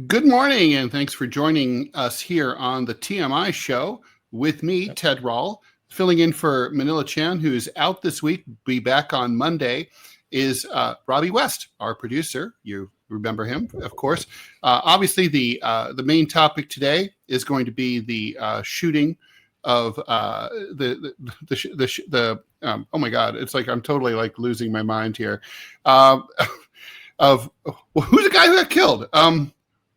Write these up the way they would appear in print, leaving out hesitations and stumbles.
Good morning, and thanks for joining us here on the TMI Show with me, Ted Rall. Filling in for Manila Chan, who's out this week, be back on Monday, is Robby West, our producer. You remember him, of course. Obviously, the main topic today is going to be the shooting of oh my God, it's like I'm totally like losing my mind here. Of who's the guy who got killed?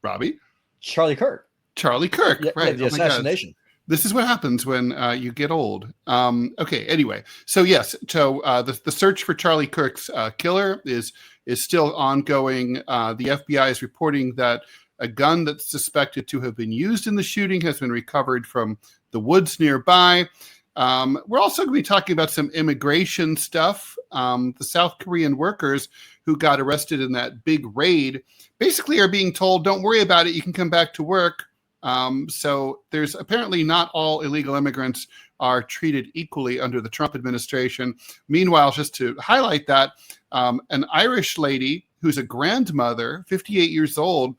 Robby? Charlie Kirk. Charlie Kirk, yeah, right. Yeah, the assassination. This is what happens when you get old. Okay, anyway. So yes, the search for Charlie Kirk's killer is still ongoing. The FBI is reporting that a gun that's suspected to have been used in the shooting has been recovered from the woods nearby. We're also going to be talking about some immigration stuff. The South Korean workers who got arrested in that big raid basically are being told, don't worry about it, you can come back to work. So there's apparently not all illegal immigrants are treated equally under the Trump administration. Meanwhile, just to highlight that, an Irish lady who's a grandmother, 58 years old,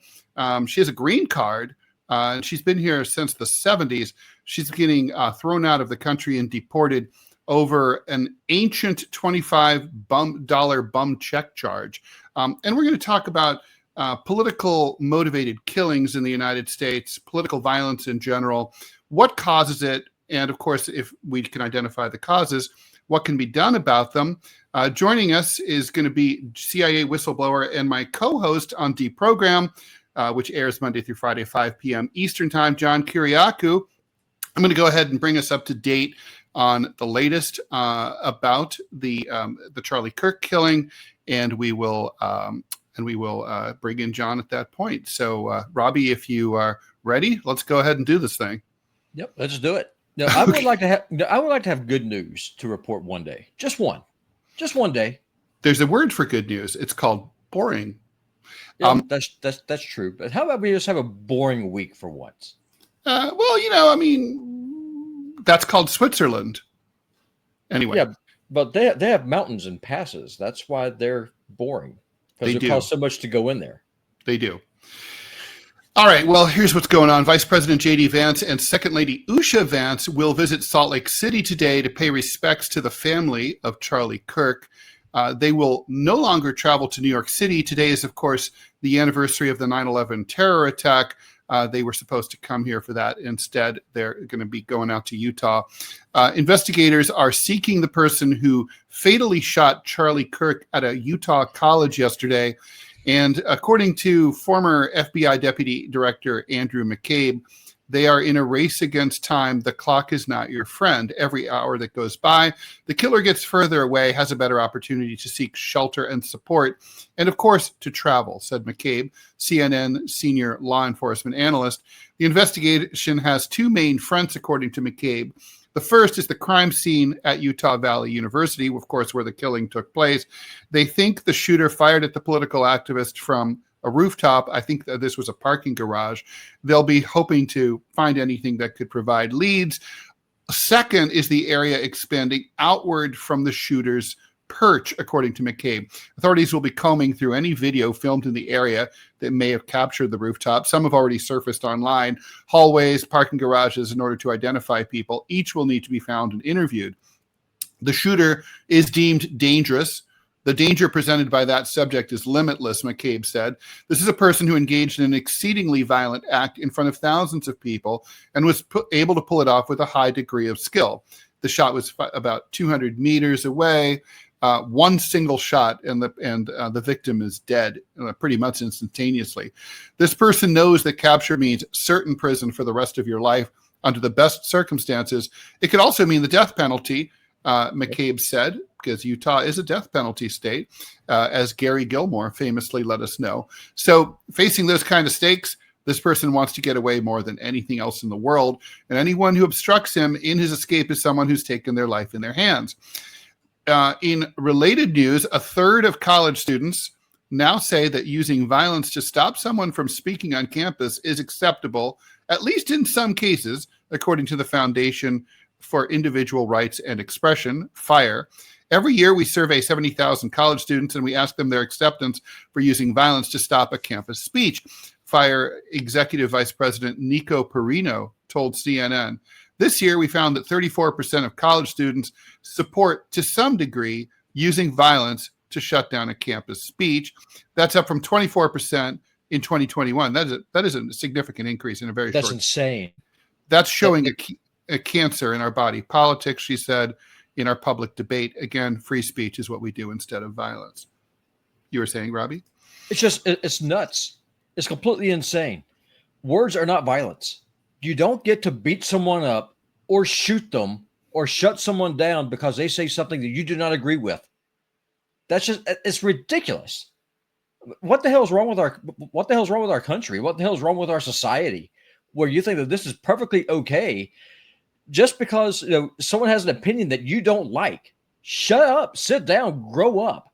she has a green card, and she's been here since the 70s. She's getting thrown out of the country and deported over an ancient $25 bum check charge. And we're going to talk about political motivated killings in the United States, political violence in general, what causes it, and of course, if we can identify the causes, what can be done about them. Joining us is going to be CIA whistleblower and my co-host on Deprogram, which airs Monday through Friday, 5 p.m. Eastern Time, John Kiriakou. I'm going to go ahead and bring us up to date on the latest about the Charlie Kirk killing, and we will bring in John at that point. So, Robby, if you are ready, let's go ahead and do this thing. Yep, let's do it. Now, I would like to have good news to report one day. Just one day. There's a word for good news. It's called boring. Yeah, that's true. But how about we just have a boring week for once? That's called Switzerland. Anyway. Yeah, but they have mountains and passes. That's why they're boring. Because it costs so much to go in there. They do. All right, well, here's what's going on. Vice President J.D. Vance and Second Lady Usha Vance will visit Salt Lake City today to pay respects to the family of Charlie Kirk. They will no longer travel to New York City. Today is, of course, the anniversary of the 9/11 terror attack. They were supposed to come here for that. Instead, they're going to be going out to Utah. Investigators are seeking the person who fatally shot Charlie Kirk at a Utah college yesterday. And according to former FBI Deputy Director Andrew McCabe, they are in a race against time. The clock is not your friend. Every hour that goes by, the killer gets further away, has a better opportunity to seek shelter and support, and of course, to travel, said McCabe, CNN senior law enforcement analyst. The investigation has two main fronts, according to McCabe. The first is the crime scene at Utah Valley University, of course, where the killing took place. They think the shooter fired at the political activist from a rooftop. I think that this was a parking garage. They'll be hoping to find anything that could provide leads. Second is the area expanding outward from the shooter's perch, according to McCabe. Authorities will be combing through any video filmed in the area that may have captured the rooftop. Some have already surfaced online. Hallways, parking garages, in order to identify people. Each will need to be found and interviewed. The shooter is deemed dangerous. The danger presented by that subject is limitless, McCabe said. This is a person who engaged in an exceedingly violent act in front of thousands of people and was able to pull it off with a high degree of skill. The shot was about 200 meters away. One single shot, and the victim is dead pretty much instantaneously. This person knows that capture means certain prison for the rest of your life under the best circumstances. It could also mean the death penalty, McCabe said, because Utah is a death penalty state, as Gary Gilmore famously let us know. So facing those kind of stakes, this person wants to get away more than anything else in the world, and anyone who obstructs him in his escape is someone who's taken their life in their hands. In related news, a third of college students now say that using violence to stop someone from speaking on campus is acceptable, at least in some cases, according to the Foundation for Individual Rights and Expression, FIRE. Every year we survey 70,000 college students and we ask them their acceptance for using violence to stop a campus speech. Fire Executive Vice President Nico Perino told CNN. This year we found that 34% of college students support, to some degree, using violence to shut down a campus speech. That's up from 24% in 2021. That is a significant increase in a very short time. That's insane. That's showing a cancer in our body. Politics, she said, in our public debate. Again, free speech is what we do instead of violence. You were saying, Robby? It's nuts. It's completely insane. Words are not violence. You don't get to beat someone up or shoot them or shut someone down because they say something that you do not agree with. It's ridiculous. What the hell is wrong with our country? What the hell is wrong with our society where you think that this is perfectly okay just because someone has an opinion that you don't like? Shut up, sit down, grow up.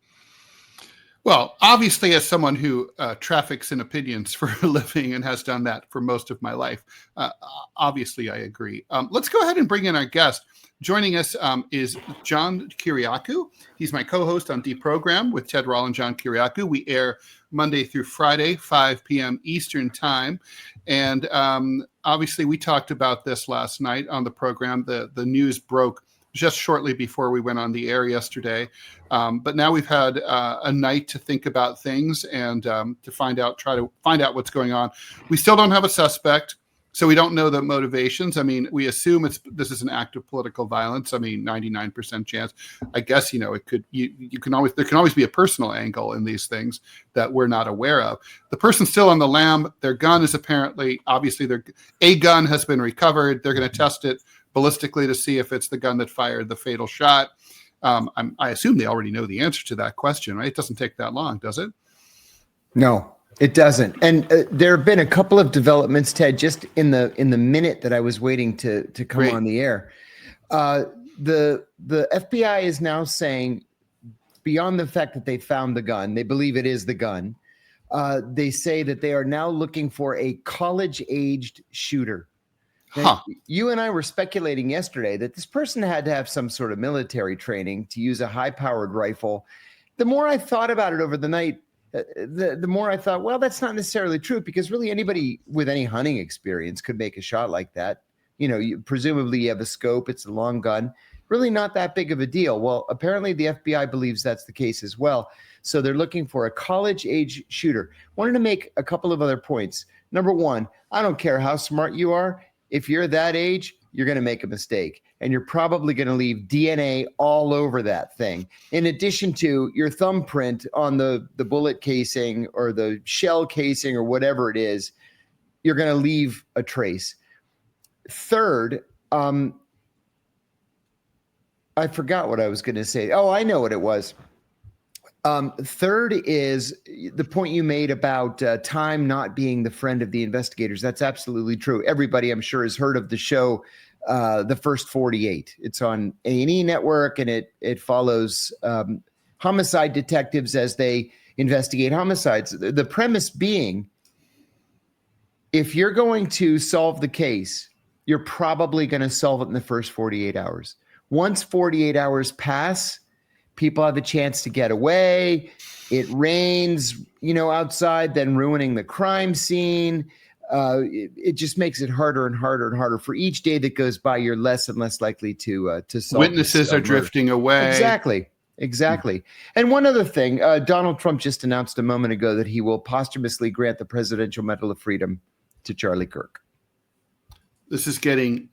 Well, obviously, as someone who traffics in opinions for a living and has done that for most of my life, obviously I agree. Let's go ahead and bring in our guest. Joining us is John Kiriakou. He's my co-host on Deprogram with Ted Rall and John Kiriakou. We air Monday through Friday, 5 p.m. Eastern time. And obviously, we talked about this last night on the program. The news broke just shortly before we went on the air yesterday. But now we've had a night to think about things and try to find out what's going on. We still don't have a suspect, so we don't know the motivations. I mean, we assume this is an act of political violence. I mean, 99% chance. I guess, it could, there can always be a personal angle in these things that we're not aware of. The person's still on the lam. Their gun is obviously a gun has been recovered. They're going to test it ballistically to see if it's the gun that fired the fatal shot. I assume they already know the answer to that question, right? It doesn't take that long, does it? No, it doesn't. And there have been a couple of developments, Ted, just in the minute that I was waiting to come on the air. The FBI is now saying, beyond the fact that they found the gun, they believe it is the gun. They say that they are now looking for a college-aged shooter. You and I were speculating yesterday that this person had to have some sort of military training to use a high-powered rifle. The more I thought about it over the night, the more I thought, well, that's not necessarily true, because really anybody with any hunting experience could make a shot like that. Presumably you have a scope, it's a long gun, really not that big of a deal. Well, apparently the FBI believes that's the case as well. So they're looking for a college-age shooter. Wanted to make a couple of other points. Number one, I don't care how smart you are. If you're that age, you're going to make a mistake, and you're probably going to leave DNA all over that thing. In addition to your thumbprint on the bullet casing or the shell casing or whatever it is, you're going to leave a trace. Third, I forgot what I was going to say. Oh, I know what it was. Third is the point you made about time not being the friend of the investigators. That's absolutely true. Everybody, I'm sure, has heard of the show, The First 48. It's on A&E Network, and it follows homicide detectives as they investigate homicides. The premise being, if you're going to solve the case, you're probably going to solve it in the first 48 hours. Once 48 hours pass, people have a chance to get away. It rains, outside, then ruining the crime scene. It just makes it harder and harder and harder. For each day that goes by, you're less and less likely to solve. Witnesses are drifting away. Exactly. And one other thing, Donald Trump just announced a moment ago that he will posthumously grant the Presidential Medal of Freedom to Charlie Kirk. This is getting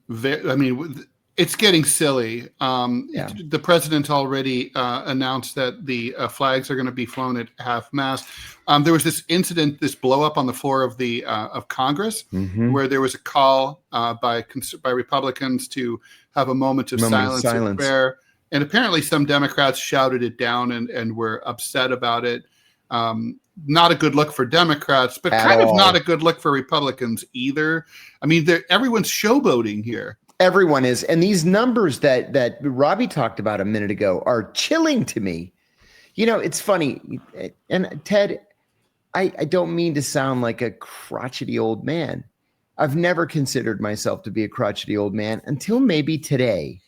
it's getting silly. The president already announced that the flags are going to be flown at half-mast. There was this incident, this blow-up on the floor of the of Congress, where there was a call by Republicans to have a moment of silence and prayer. And apparently some Democrats shouted it down and were upset about it. Not a good look for Democrats, but kind of not a good look for Republicans either. I mean, everyone's showboating here. Everyone is. And these numbers that Robby talked about a minute ago are chilling to me. It's funny. And Ted, I don't mean to sound like a crotchety old man. I've never considered myself to be a crotchety old man until maybe today.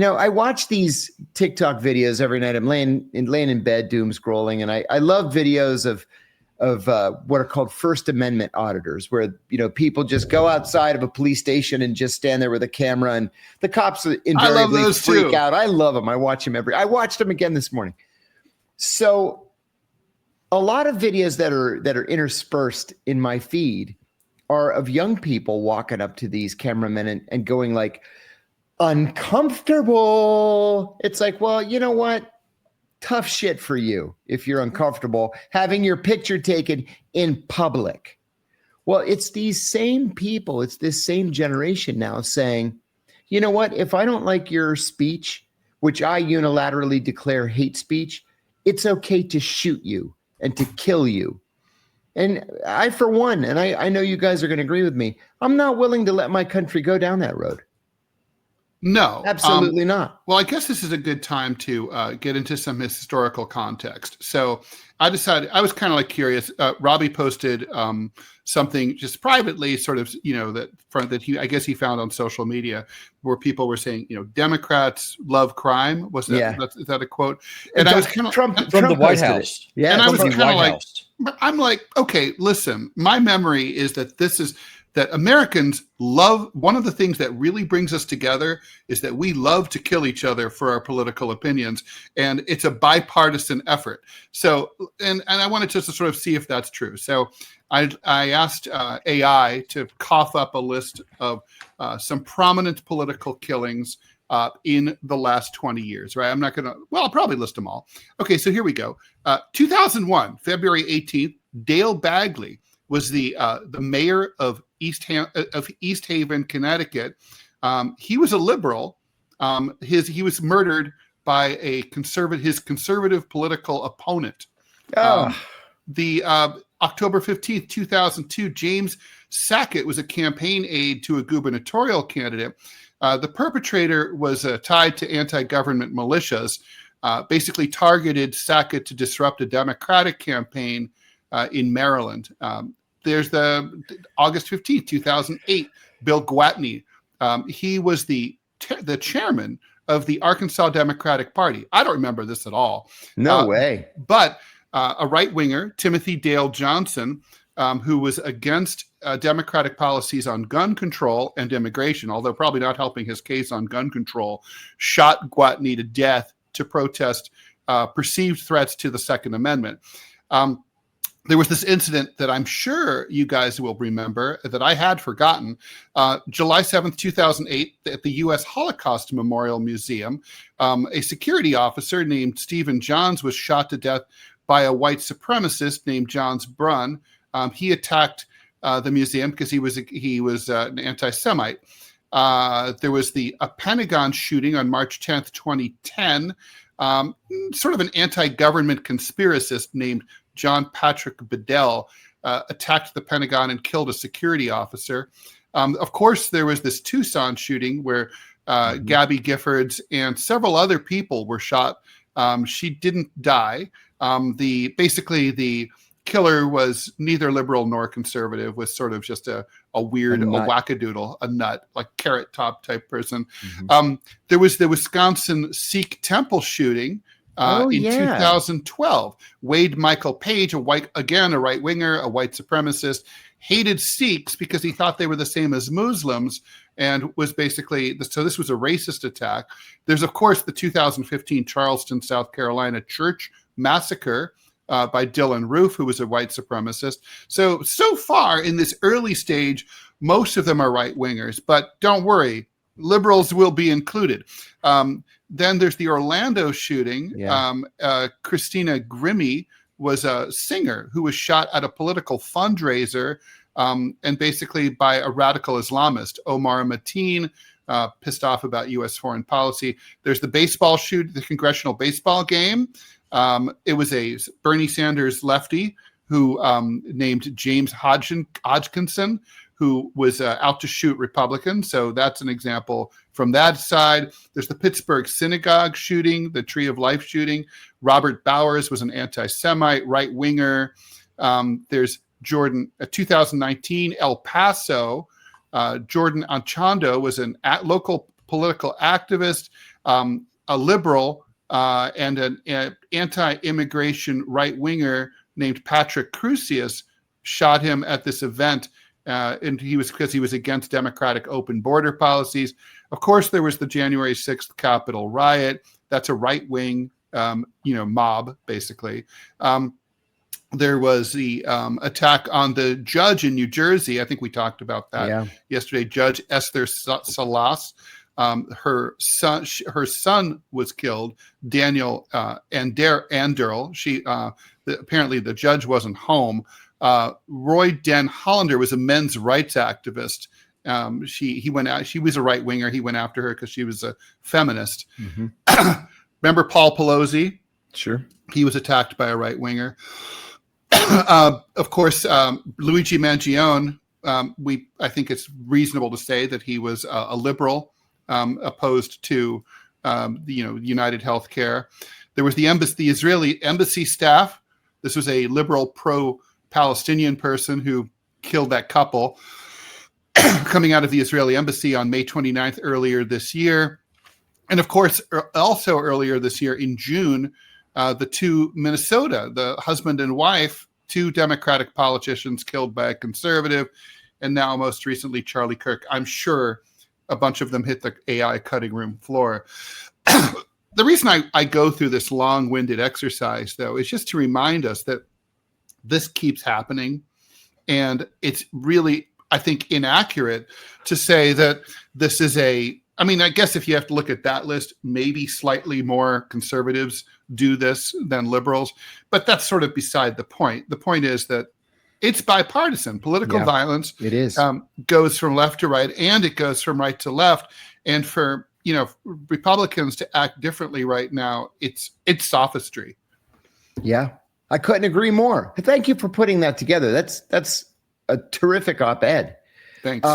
I watch these TikTok videos every night. I'm laying in bed, doom scrolling, and I love videos of what are called First Amendment auditors, where people just go outside of a police station and just stand there with a camera, and the cops invariably freak out. I love them. I watch them I watched them again this morning. So a lot of videos that are interspersed in my feed are of young people walking up to these cameramen and going like, uncomfortable. It's like, well, you know what? Tough shit for you if you're uncomfortable having your picture taken in public. Well, it's these same people, it's this same generation now saying, you know what? If I don't like your speech, which I unilaterally declare hate speech, it's okay to shoot you and to kill you. And I, for one, and I know you guys are going to agree with me, I'm not willing to let my country go down that road. No, absolutely not. Well, I guess this is a good time to get into some historical context. So I decided, I was kind of like curious. Robby posted something just privately, sort of, that I guess he found on social media, where people were saying, Democrats love crime. Was that, is that a quote? And I was kind of Trump from the White House. Yeah, and I was kind of like, I'm like, okay, listen, my memory is that Americans love, one of the things that really brings us together is that we love to kill each other for our political opinions. And it's a bipartisan effort. So, and I wanted to sort of see if that's true. So I asked AI to cough up a list of some prominent political killings in the last 20 years, right? I'm not going to, I'll probably list them all. Okay, so here we go. 2001, February 18th, Dale Bagley was the mayor of East Haven, Connecticut. He was a liberal. He was murdered by his conservative political opponent. The October 15th, 2002, James Sackett was a campaign aide to a gubernatorial candidate. The perpetrator was tied to anti-government militias, basically targeted Sackett to disrupt a Democratic campaign in Maryland. There's the August 15th, 2008, Bill Gwatney. He was the chairman of the Arkansas Democratic Party. I don't remember this at all. No way. But a right-winger, Timothy Dale Johnson, who was against Democratic policies on gun control and immigration, although probably not helping his case on gun control, shot Gwatney to death to protest perceived threats to the Second Amendment. There was this incident that I'm sure you guys will remember that I had forgotten. July 7th, 2008, at the U.S. Holocaust Memorial Museum, a security officer named Stephen Johns was shot to death by a white supremacist named Johns Brunn. He attacked the museum because he was an anti-Semite. There was a Pentagon shooting on March 10th, 2010. Sort of an anti-government conspiracist named John Patrick Bedell attacked the Pentagon and killed a security officer. Of course, there was this Tucson shooting where Gabby Giffords and several other people were shot. She didn't die. The killer was neither liberal nor conservative, was sort of just a weird, a wackadoodle, a nut, like Carrot Top type person. Mm-hmm. There was the Wisconsin Sikh temple shooting in 2012. Wade Michael Page, a right-winger, a white supremacist, hated Sikhs because he thought they were the same as Muslims and was basically, so this was a racist attack. There's, of course, the 2015 Charleston, South Carolina church massacre by Dylan Roof, who was a white supremacist. So far in this early stage, most of them are right-wingers, but don't worry, liberals will be included. Then there's the Orlando shooting. Christina Grimmie was a singer who was shot at a political fundraiser and basically by a radical Islamist, Omar Mateen, pissed off about U.S. foreign policy. There's the baseball shoot, the congressional baseball game. It was a Bernie Sanders lefty who named James Hodgkinson, who was out to shoot Republicans. So that's an example from that side. There's the Pittsburgh synagogue shooting, the Tree of Life shooting. Robert Bowers was an anti-Semite, right-winger. There's Jordan, 2019, El Paso. Jordan Anchondo was a local political activist, a liberal, and an anti-immigration right-winger named Patrick Crusius shot him at this event. And because he was against democratic open border policies. Of course, there was the January 6th Capitol riot. That's a right-wing, mob, basically. There was the attack on the judge in New Jersey. I think we talked about that yesterday. Judge Esther Salas. Her son was killed. Daniel Anderl. Apparently the judge wasn't home. Roy Den Hollander was a men's rights activist. He went out. She was a right winger. He went after her because she was a feminist. Mm-hmm. Remember Paul Pelosi? Sure. He was attacked by a right winger. Of course, Luigi Mangione. I think it's reasonable to say that he was a liberal, opposed to United Healthcare. There was the Israeli embassy staff. This was a liberal pro-Palestinian person who killed that couple coming out of the Israeli embassy on May 29th earlier this year. And of course, also earlier this year in June, the two Minnesota, the husband and wife, two Democratic politicians killed by a conservative, and now most recently Charlie Kirk. I'm sure a bunch of them hit the AI cutting room floor. The reason I go through this long-winded exercise, though, is just to remind us that this keeps happening, and it's really, I think, inaccurate to say that this is I guess if you have to look at that list, maybe slightly more conservatives do this than liberals, but that's sort of beside the point. The point is that it's bipartisan. Political violence it is. Goes from left to right, and it goes from right to left. And for Republicans to act differently right now, it's sophistry. Yeah, I couldn't agree more. Thank you for putting that together. That's a terrific op-ed. Thanks.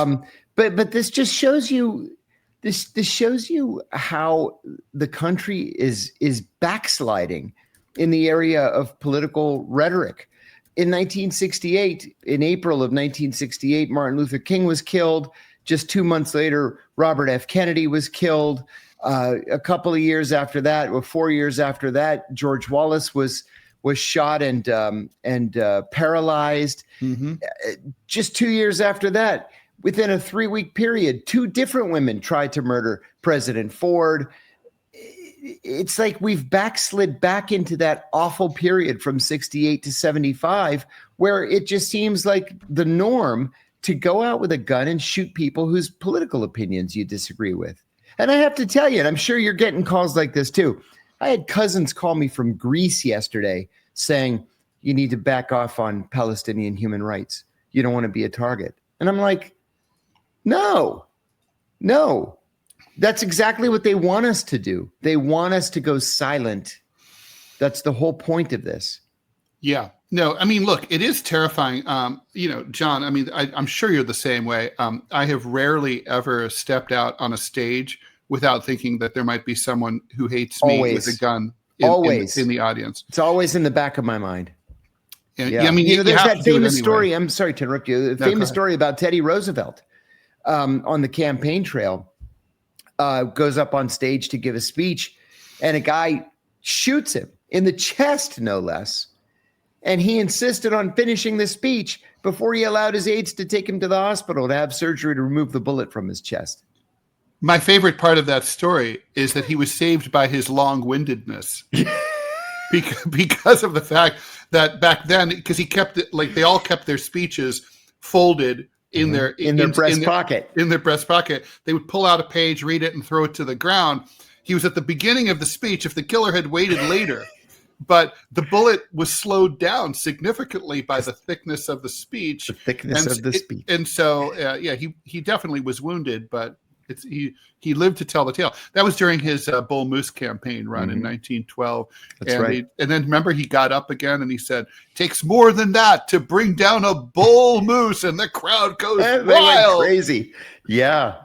But this just shows you. This shows you how the country is backsliding in the area of political rhetoric. In 1968, in April of 1968, Martin Luther King was killed. Just 2 months later, Robert F. Kennedy was killed. A couple of years after that, or 4 years after that, George Wallace was shot and paralyzed. Mm-hmm. Just 2 years after that, within a 3-week period, 2 different women tried to murder President Ford. It's like we've backslid back into that awful period from 68 to 75, where it just seems like the norm to go out with a gun and shoot people whose political opinions you disagree with. And I have to tell you, and I'm sure you're getting calls like this too. I had cousins call me from Greece yesterday saying, you need to back off on Palestinian human rights. You don't want to be a target. And I'm like, no, that's exactly what they want us to do. They want us to go silent. That's the whole point of this. Yeah, no, look, it is terrifying. John, I'm sure you're the same way. I have rarely ever stepped out on a stage without thinking that there might be someone who hates me with a gun in the audience. It's always in the back of my mind. And, yeah. There's that famous story. I'm sorry to interrupt you. The famous story about Teddy Roosevelt on the campaign trail. Goes up on stage to give a speech, and a guy shoots him in the chest, no less. And he insisted on finishing the speech before he allowed his aides to take him to the hospital to have surgery to remove the bullet from his chest. My favorite part of that story is that he was saved by his long-windedness. because of the fact that back then, because he kept it, like they all kept their speeches folded in their breast pocket. In their breast pocket. They would pull out a page, read it, and throw it to the ground. He was at the beginning of the speech. If the killer had waited later, but the bullet was slowed down significantly by the thickness of the speech. The thickness of the speech. And so, he definitely was wounded, but he lived to tell the tale. That was during his Bull Moose campaign run in 1912. That's right. And then remember, he got up again and he said, "Takes more than that to bring down a bull moose," and the crowd goes wild. They went crazy. Yeah.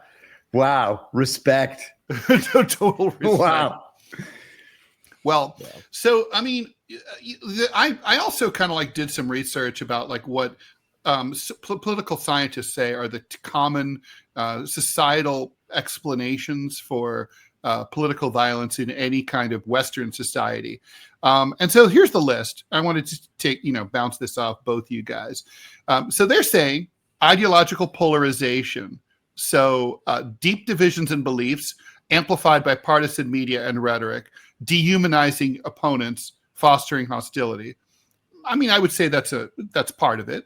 Wow. Respect. Total respect. Wow. Well, so I also kind of did some research about what political scientists say are the common societal explanations for political violence in any kind of Western society. And so here's the list. I wanted to bounce this off both you guys. So they're saying ideological polarization. So deep divisions in beliefs amplified by partisan media and rhetoric, dehumanizing opponents, fostering hostility. I mean, I would say that's part of it.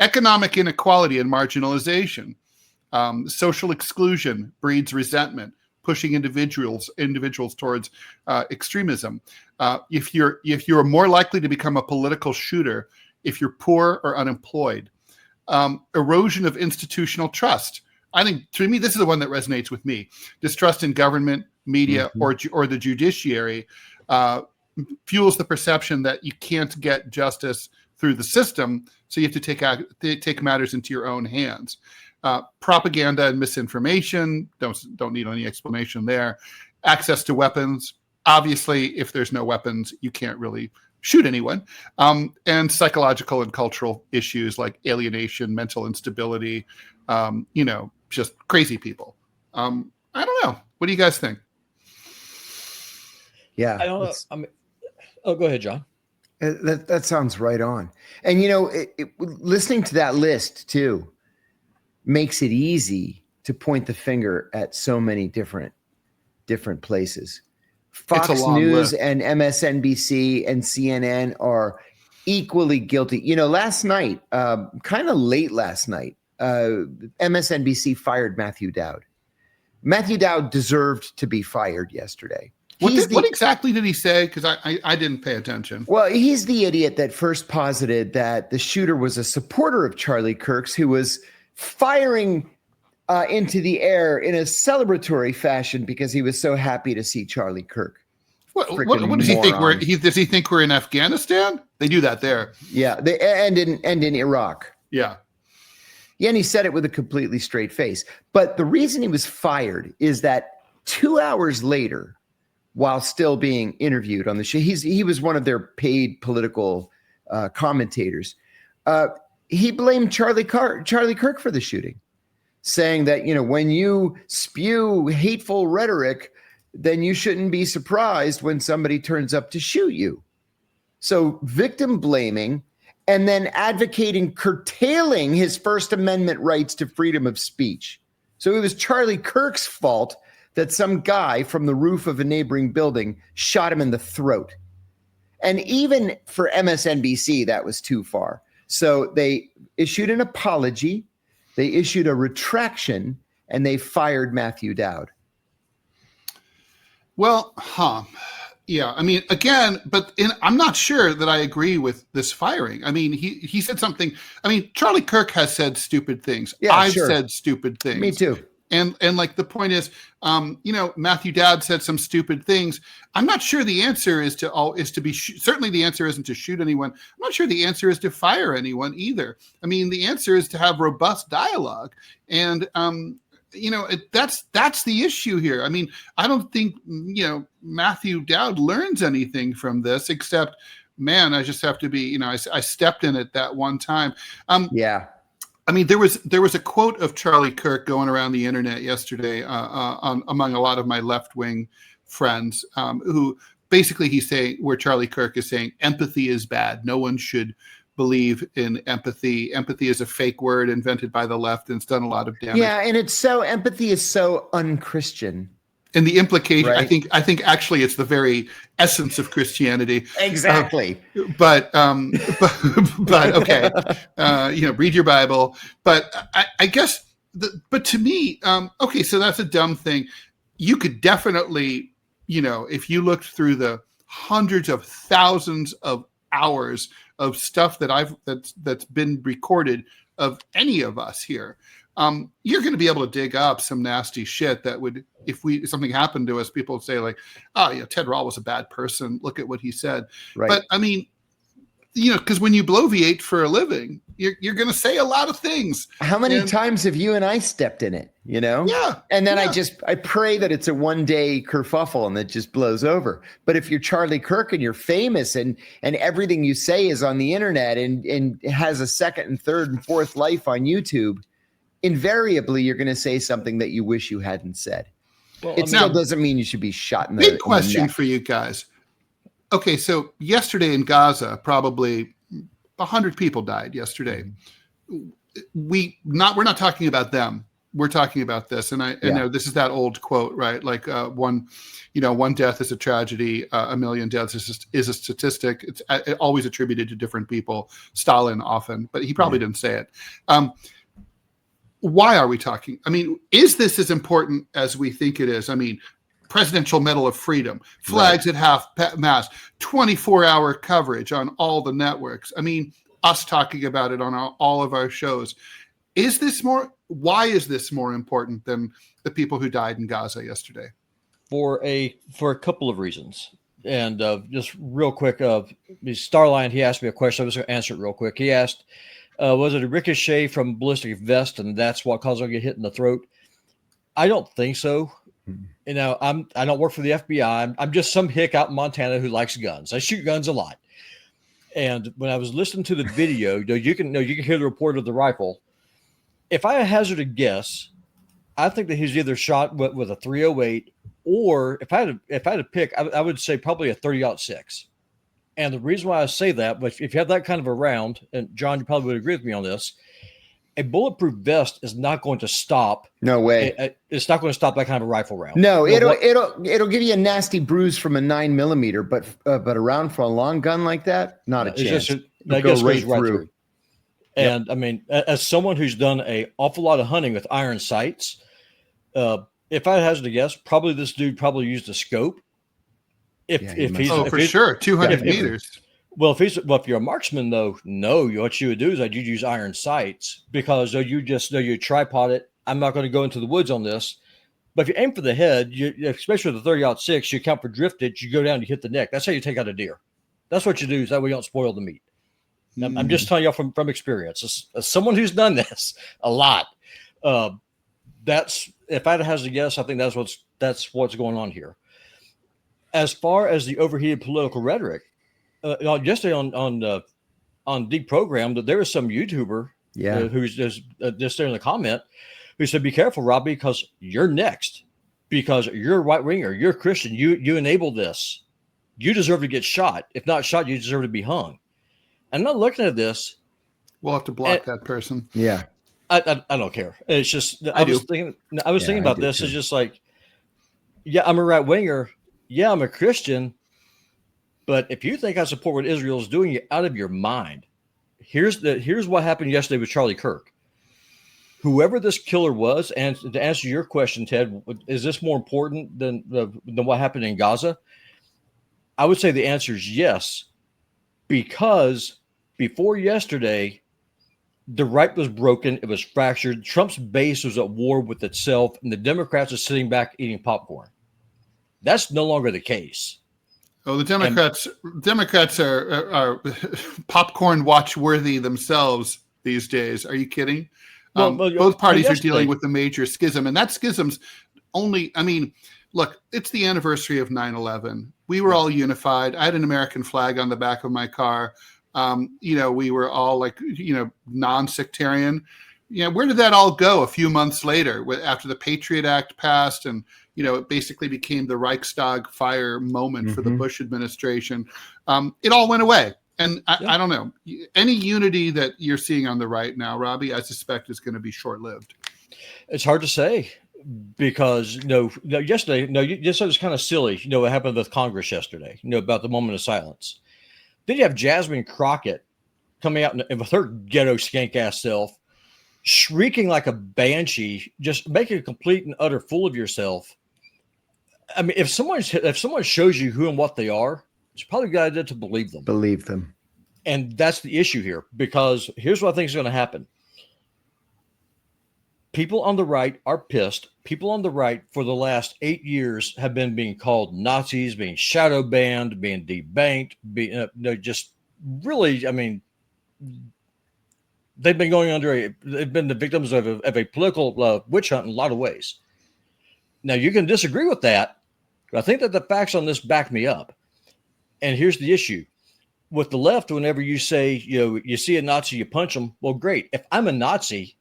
Economic inequality and marginalization. Social exclusion breeds resentment, pushing individuals towards extremism. If you're more likely to become a political shooter if you're poor or unemployed. Erosion of institutional trust. I think, to me, this is the one that resonates with me. Distrust in government, media, or the judiciary fuels the perception that you can't get justice through the system, so you have to take matters into your own hands. Propaganda and misinformation, don't need any explanation there. Access to weapons. Obviously, if there's no weapons, you can't really shoot anyone. And psychological and cultural issues like alienation, mental instability, just crazy people. I don't know. What do you guys think? Yeah. I don't know. Go ahead, John. That sounds right on. And, listening to that list, too, makes it easy to point the finger at so many different places. Fox News list. And MSNBC and CNN are equally guilty. Last night, kind of late last night, MSNBC fired Matthew Dowd. Matthew Dowd deserved to be fired yesterday. What exactly did he say? Because I didn't pay attention. Well, he's the idiot that first posited that the shooter was a supporter of Charlie Kirk's who was firing into the air in a celebratory fashion because he was so happy to see Charlie Kirk. What does he think? Does he think we're in Afghanistan? They do that there. Yeah, and in Iraq. Yeah. Yeah, and he said it with a completely straight face. But the reason he was fired is that 2 hours later, while still being interviewed on the show, he was one of their paid political commentators. He blamed Charlie Kirk for the shooting, saying that, when you spew hateful rhetoric, then you shouldn't be surprised when somebody turns up to shoot you. So victim blaming, and then advocating curtailing his First Amendment rights to freedom of speech. So it was Charlie Kirk's fault that some guy from the roof of a neighboring building shot him in the throat. And even for MSNBC, that was too far. So they issued an apology, they issued a retraction, and they fired Matthew Dowd. Well, yeah. I mean, again, I'm not sure that I agree with this firing. I mean, he said something. I mean, Charlie Kirk has said stupid things. Yeah, I've said stupid things. Me too. And like the point is, Matthew Dowd said some stupid things. I'm not sure the answer is to be certainly the answer isn't to shoot anyone. I'm not sure the answer is to fire anyone either. I mean, the answer is to have robust dialogue, and that's the issue here. I mean, I don't think Matthew Dowd learns anything from this except, man, I just have to be. I stepped in it that one time. Yeah. I mean, there was a quote of Charlie Kirk going around the internet yesterday among a lot of my left-wing friends who basically where Charlie Kirk is saying empathy is bad. No one should believe in empathy. Empathy is a fake word invented by the left and it's done a lot of damage. Yeah, and empathy is so un-Christian. And the implication, right? I think actually it's the very essence of Christianity. Exactly. But okay, read your Bible. But I guess, but to me, okay, so that's a dumb thing. You could definitely, if you looked through the hundreds of thousands of hours of stuff that's been recorded of any of us here, you're going to be able to dig up some nasty shit that would, if something happened to us, people would say like, oh yeah, Ted Rall was a bad person. Look at what he said. Right. But I mean, because when you bloviate for a living, you're going to say a lot of things. How many times have you and I stepped in it, Yeah. And then I pray that it's a one-day kerfuffle and it just blows over. But if you're Charlie Kirk and you're famous and everything you say is on the internet and has a second and third and fourth life on YouTube, invariably you're going to say something that you wish you hadn't said. Well, it still doesn't mean you should be shot in the big question for you guys. Okay, so yesterday in Gaza, probably 100 people died yesterday. We're not talking about them. We're talking about this, and I know this is that old quote, right? Like one death is a tragedy, a million deaths is a statistic. It's always attributed to different people. Stalin often, but he probably didn't say it. Why are we talking? I mean, is this as important as we think it is? I mean, Presidential Medal of Freedom, flags at half mast, 24-hour coverage on all the networks. I mean, us talking about it on all of our shows. Why is this more important than the people who died in Gaza yesterday? For a couple of reasons. And just real quick, Starline, he asked me a question. I was going to answer it real quick. He asked, was it a ricochet from a ballistic vest, and that's what caused him to get hit in the throat? I don't think so. I don't work for the FBI. I'm just some hick out in Montana who likes guns. I shoot guns a lot. And when I was listening to the video, you can hear the report of the rifle. If I hazard a guess, I think that he's either shot with a 308, or if I had to pick, I would say probably a 30-06. And the reason why I say that, but if you have that kind of a round, and John, you probably would agree with me on this, a bulletproof vest is not going to stop. No way. It's not going to stop that kind of a rifle round. No, it'll give you a nasty bruise from a 9mm, but a round from a long gun like that, not a chance. That goes right through. And I mean, as someone who's done an awful lot of hunting with iron sights, if I hazard to guess, probably this dude probably used a scope. For sure, 200 meters. If you're a marksman, though, no, what you would do is that you'd use iron sights, because you tripod it. I'm not going to go into the woods on this, but if you aim for the head, especially with the 30-06, you count for driftage, you go down, you hit the neck. That's how you take out a deer. That's what you do, is that way you don't spoil the meat. I'm just telling you from experience, as someone who's done this a lot. That's, if I had to guess, I think that's what's going on here. As far as the overheated political rhetoric, yesterday on Deprogrammed, that there was some YouTuber who's just there in the comment who said, "Be careful, Robby, because you're next, because you're a right winger, you're a Christian, you enable this, you deserve to get shot. If not shot, you deserve to be hung." I'm not looking at this. We'll have to block that person. Yeah, I don't care. It's just I was thinking about this. Too. It's just like, yeah, I'm a right winger. Yeah, I'm a Christian. But if you think I support what Israel is doing, you're out of your mind. Here's what happened yesterday with Charlie Kirk. Whoever this killer was, and to answer your question, Ted, is this more important than what happened in Gaza? I would say the answer is yes, because before yesterday, the right was broken. It was fractured. Trump's base was at war with itself, and the Democrats are sitting back eating popcorn. That's no longer the case. Oh, the Democrats are popcorn watch worthy themselves these days. Are you kidding? Both parties are dealing with the major schism, and that schism's only, I mean, look, it's the anniversary of 9/11. We were all unified. I had an American flag on the back of my car. We were all like, non-sectarian. Where did that all go a few months later after the Patriot Act passed and, it basically became the Reichstag fire moment for the Bush administration. It all went away. And I don't know. Any unity that you're seeing on the right now, Robby, I suspect is going to be short-lived. It's hard to say because, yesterday, you said it was kind of silly, what happened with Congress yesterday, about the moment of silence. Then you have Jasmine Crockett coming out with her ghetto skank-ass self, shrieking like a banshee, just making a complete and utter fool of yourself. I mean, if someone shows you who and what they are, it's probably a good idea to believe them. Believe them. And that's the issue here, because here's what I think is going to happen. People on the right are pissed. People on the right for the last 8 years have been being called Nazis, being shadow banned, being debanked, really, I mean, they've been they've been the victims of a political witch hunt in a lot of ways. Now, you can disagree with that, but I think that the facts on this back me up. And here's the issue. With the left, whenever you say, you see a Nazi, you punch them. Well, great. If I'm a Nazi,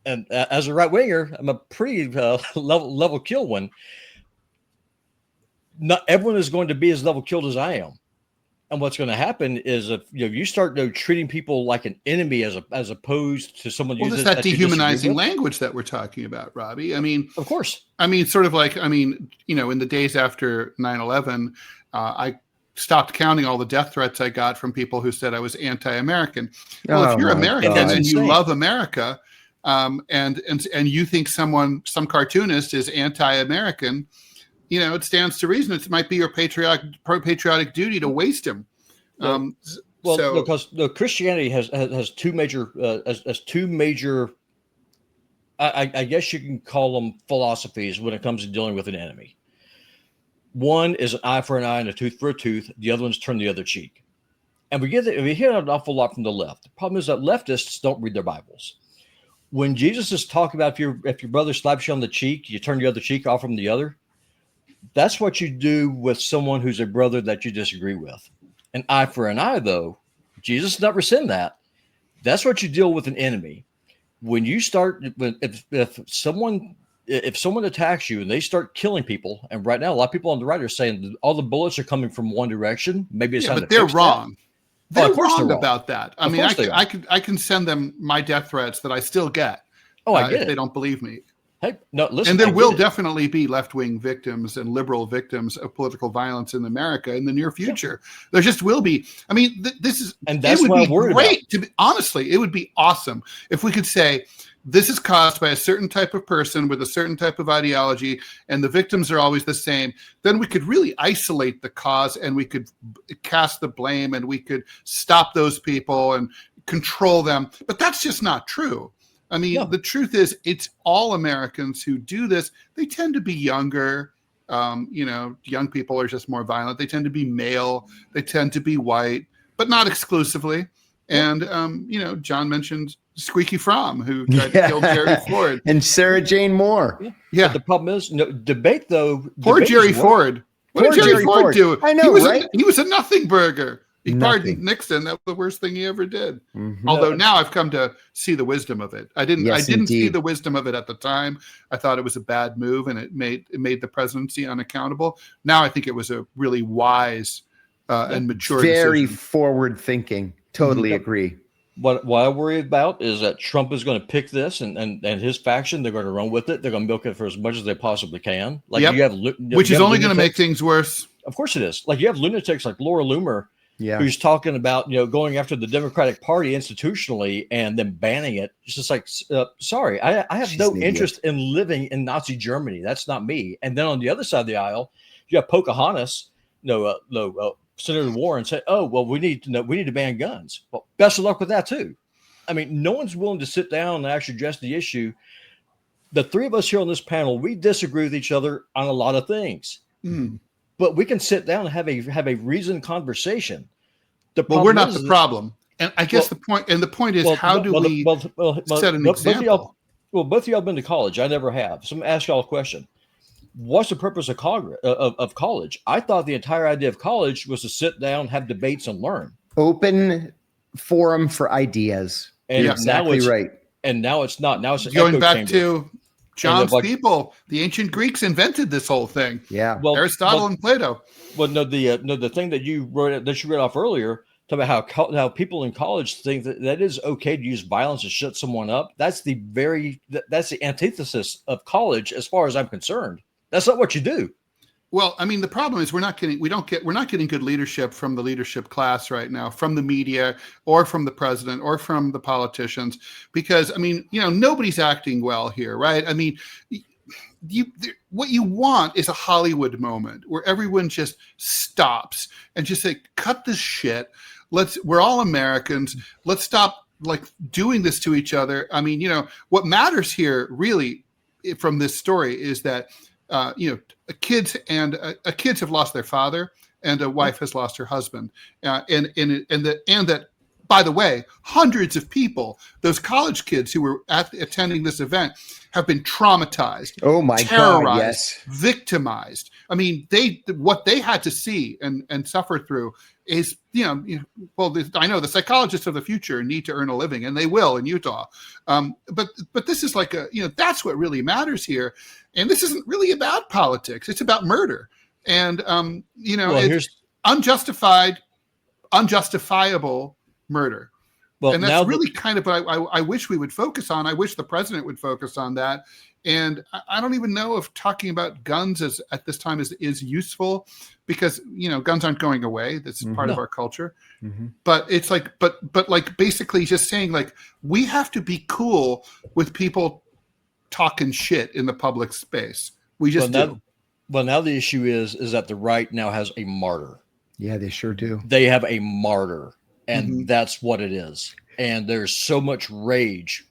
and as a right winger, I'm a pretty level kill one. Not everyone is going to be as level killed as I am. And what's going to happen is if you start treating people like an enemy as opposed to someone. Well, it's that dehumanizing language that we're talking about, Robby. I mean, of course. I mean, sort of like, I mean, in the days after 9/11, I stopped counting all the death threats I got from people who said I was anti-American. Well, if you're American and you love America, and you think some cartoonist is anti-American, it stands to reason it might be your patriotic duty to waste him. Because Christianity has two major I guess you can call them philosophies when it comes to dealing with an enemy. One is an eye for an eye and a tooth for a tooth. The other one's turn the other cheek. And we hear an awful lot from the left. The problem is that leftists don't read their Bibles. When Jesus is talking about if your brother slaps you on the cheek, you turn the other cheek off from the other. That's what you do with someone who's a brother that you disagree with. An eye for an eye, though, Jesus never said that. That's what you deal with an enemy. When you start, if someone attacks you and they start killing people, and right now a lot of people on the right are saying all the bullets are coming from one direction. Maybe it's but they're wrong. They're wrong about that. I mean, I can send them my death threats that I still get. Oh, I get if they don't believe me. Hey, no, listen. And there will definitely be left-wing victims and liberal victims of political violence in America in the near future. Yeah. There just will be. I mean, this is, and that's what I'm worried about. Honestly, it would be awesome if we could say this is caused by a certain type of person with a certain type of ideology, and the victims are always the same. Then we could really isolate the cause, and we could cast the blame, and we could stop those people and control them. But that's just not true. I mean, The truth is, it's all Americans who do this. They tend to be younger. Young people are just more violent. They tend to be male. They tend to be white, but not exclusively. And, John mentioned Squeaky Fromm, who tried to kill Jerry Ford. And Sarah Jane Moore. Yeah. But the problem is, debate, though. Poor Jerry Ford. What did Jerry Ford do? I know, he was a nothing burger. He pardoned Nixon. That was the worst thing he ever did. Mm-hmm. Although now I've come to see the wisdom of it. I didn't see the wisdom of it at the time. I thought it was a bad move, and it made the presidency unaccountable. Now I think it was a really wise and mature very decision. Forward thinking. Totally agree. What I worry about is that Trump is going to pick this, and his faction, they're going to run with it. They're going to milk it for as much as they possibly can. Which is only going to make things worse. Of course it is. Like, you have lunatics like Laura Loomer, who's talking about going after the Democratic Party institutionally and then banning it. It's just like, sorry, I have no interest in living in Nazi Germany. That's not me. And then on the other side of the aisle, you have Pocahontas, Senator Warren said, "Oh, well, we need to ban guns." Well, best of luck with that too. I mean, no one's willing to sit down and actually address the issue. The three of us here on this panel, we disagree with each other on a lot of things, but we can sit down and have a reasoned conversation. We're not the problem, and I guess the point is, how do we set an example? Both of y'all have been to college. I never have. So I'm going to ask y'all a question. What's the purpose of college? I thought the entire idea of college was to sit down, have debates, and learn. Open forum for ideas. And exactly right. And now it's not. Now it's going back to John's people. The ancient Greeks invented this whole thing. Yeah. Well, Aristotle and Plato. Well, the thing that you read off earlier, talk about how people in college think that is okay to use violence to shut someone up. That's the antithesis of college, as far as I'm concerned. That's not what you do. Well, I mean, the problem is we're not getting good leadership from the leadership class right now, from the media or from the president or from the politicians, because, I mean, nobody's acting well here, right? I mean, what you want is a Hollywood moment where everyone just stops and just say, cut this shit. We're all Americans. Let's stop doing this to each other. I mean, what matters here really from this story is that, kids have lost their father, and a wife has lost her husband. And that, by the way, hundreds of people, those college kids who were attending this event, have been traumatized, Oh my terrorized, God, yes. victimized. I mean, what they had to see and suffer through is, I know the psychologists of the future need to earn a living, and they will in Utah. But this is like that's what really matters here. And this isn't really about politics. It's about murder. And, it's unjustifiable murder. Well, and that's really kind of what I wish we would focus on. I wish the president would focus on that. And I don't even know if talking about guns at this time is useful, because guns aren't going away. That's part of our culture. Mm-hmm. But it's like, but like basically just saying, like, we have to be cool with people talking shit in the public space. We just do. Well, now the issue is that the right now has a martyr. Yeah, they sure do. They have a martyr, and that's what it is. And there's so much rage.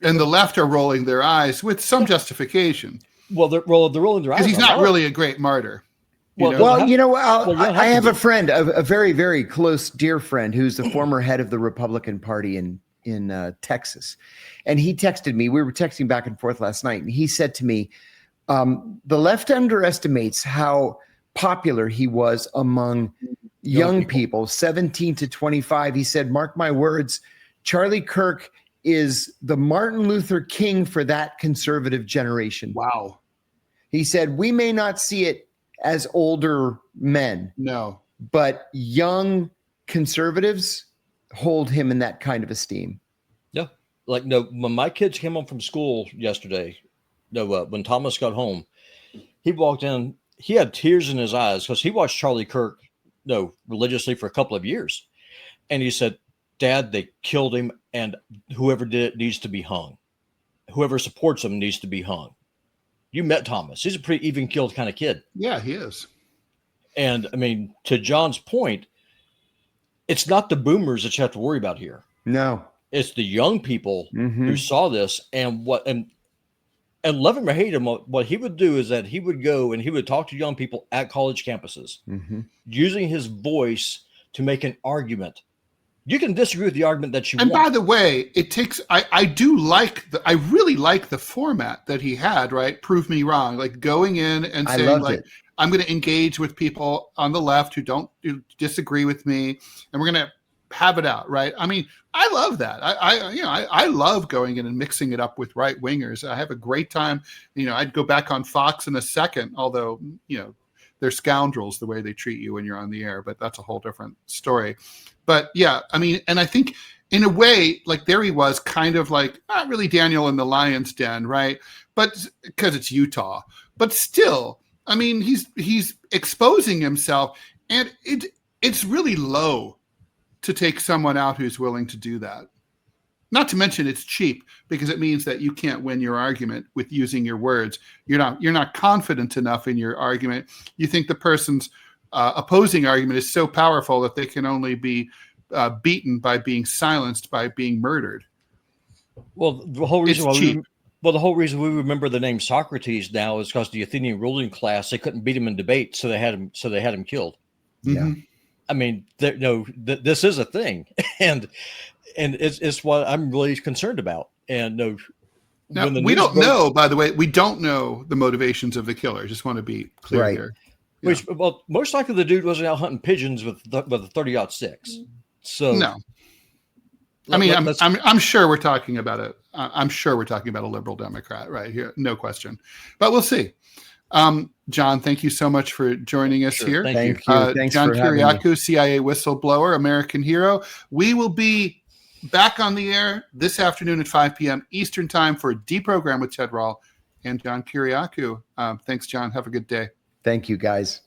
And the left are rolling their eyes with some justification. Well, they're rolling their eyes because he's not really a great martyr. I have a friend, a very, very close, dear friend, who's the former head of the Republican Party in Texas. And he texted me. We were texting back and forth last night, and he said to me, the left underestimates how popular he was among young people, 17 to 25. He said, mark my words, Charlie Kirk is the Martin Luther King for that conservative generation. Wow. He said, we may not see it as older men. No. But young conservatives hold him in that kind of esteem. Yeah. Like, when my kids came home from school yesterday, when Thomas got home, he walked in, he had tears in his eyes because he watched Charlie Kirk religiously for a couple of years. And he said, Dad, they killed him, and whoever did it needs to be hung. Whoever supports him needs to be hung. You met Thomas. He's a pretty even-keeled kind of kid. Yeah, he is. And, I mean, to John's point, it's not the boomers that you have to worry about here. No. It's the young people who saw this, and love him or hate him, what he would do is that he would go and he would talk to young people at college campuses, using his voice to make an argument. You can disagree with the argument that you want. And by the way, it takes, I really like the format that he had, right? Prove me wrong. Like going in and saying, like, I'm going to engage with people on the left who disagree with me, and we're going to have it out, right? I mean, I love that. I love going in and mixing it up with right wingers. I have a great time. I'd go back on Fox in a second, although, they're scoundrels the way they treat you when you're on the air, but that's a whole different story. But yeah, I mean, and I think in a way, like there he was, kind of like not really Daniel in the lion's den, right? But because it's Utah, but still, I mean, he's exposing himself, and it's really low to take someone out who's willing to do that. Not to mention it's cheap, because it means that you can't win your argument with using your words. You're not confident enough in your argument. You think the person's opposing argument is so powerful that they can only be beaten by being silenced, by being murdered. Well, the whole reason we remember the name Socrates now is because the Athenian ruling class, they couldn't beat him in debate, so they had him killed. Yeah. I mean, this is a thing, and it's what I'm really concerned about. And now, we don't know, by the way, we don't know the motivations of the killer. Just want to be clear here. Yeah. Well, most likely the dude wasn't out hunting pigeons with a 30-06. So no, I mean, I'm sure we're talking about a liberal Democrat right here, no question. But we'll see. John, thank you so much for joining us here. Thank you. Thanks John for having Kiriakou, me. CIA whistleblower, American hero. We will be back on the air this afternoon at 5 p.m. Eastern time for a deprogram with Ted Rall and John Kiriakou. Thanks, John. Have a good day. Thank you, guys.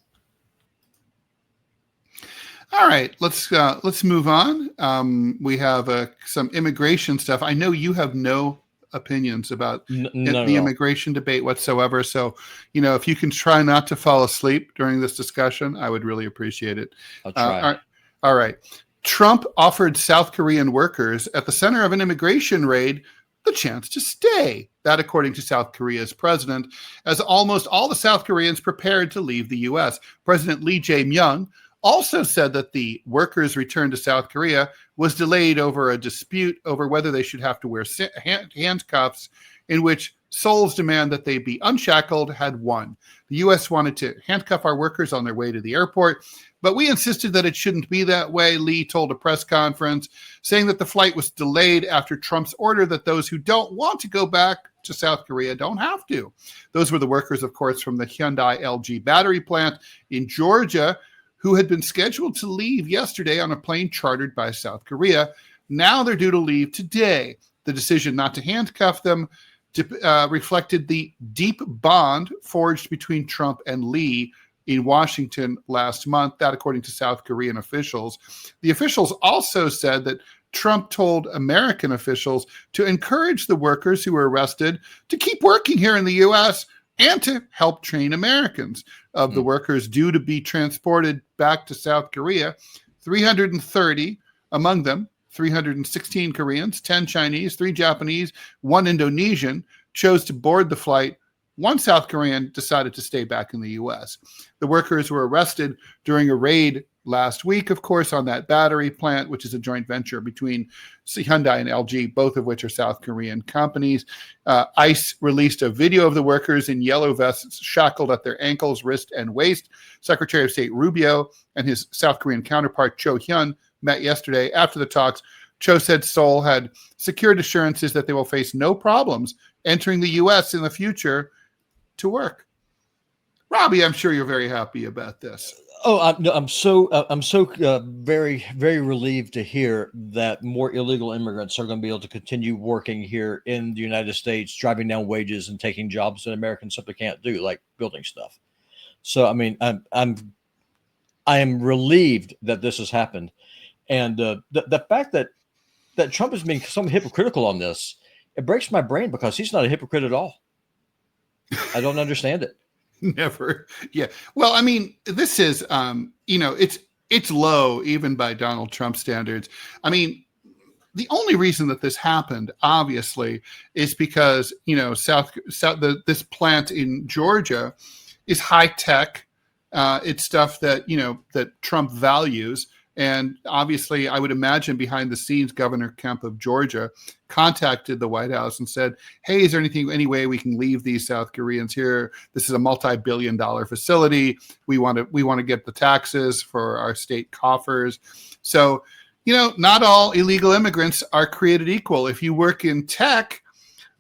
All right, let's move on. We have some immigration stuff. I know you have no opinions about the immigration debate whatsoever. So, if you can try not to fall asleep during this discussion, I would really appreciate it. I'll try. All right. Trump offered South Korean workers at the center of an immigration raid the chance to stay. That, according to South Korea's president, as almost all the South Koreans prepared to leave the U.S. President Lee Jae-myung also said that the workers' return to South Korea was delayed over a dispute over whether they should have to wear handcuffs, in which Seoul's demand that they be unshackled had won. The U.S. wanted to handcuff our workers on their way to the airport, but we insisted that it shouldn't be that way, Lee told a press conference, saying that the flight was delayed after Trump's order that those who don't want to go back to South Korea don't have to. Those were the workers, of course, from the Hyundai LG battery plant in Georgia, who had been scheduled to leave yesterday on a plane chartered by South Korea. Now they're due to leave today. The decision not to handcuff them reflected the deep bond forged between Trump and Lee in Washington last month, that according to South Korean officials. The officials also said that Trump told American officials to encourage the workers who were arrested to keep working here in the U.S. and to help train Americans. Of the workers due to be transported back to South Korea, 330, among them 316 Koreans, 10 Chinese, 3 Japanese, 1 Indonesian, chose to board the flight. 1 South Korean decided to stay back in the U.S. The workers were arrested during a raid last week, of course, on that battery plant, which is a joint venture between Hyundai and LG, both of which are South Korean companies. ICE released a video of the workers in yellow vests shackled at their ankles, wrist, and waist. Secretary of State Rubio and his South Korean counterpart, Cho Hyun, met yesterday. After the talks, Cho said Seoul had secured assurances that they will face no problems entering the U.S. in the future to work. Robby, I'm sure you're very happy about this. Oh, I'm so very, very relieved to hear that more illegal immigrants are going to be able to continue working here in the United States, driving down wages and taking jobs that Americans simply can't do, like building stuff. So, I mean, I am relieved that this has happened, and the fact that Trump is being so hypocritical on this, it breaks my brain because he's not a hypocrite at all. I don't understand it. Never. Yeah. Well, I mean, this is, it's low even by Donald Trump standards. I mean, the only reason that this happened, obviously, is because, this plant in Georgia is high tech. It's stuff that, that Trump values. And obviously, I would imagine behind the scenes, Governor Kemp of Georgia contacted the White House and said, hey, is there any way we can leave these South Koreans here? This is a multi-billion-dollar facility. We want to get the taxes for our state coffers. So, not all illegal immigrants are created equal. If you work in tech,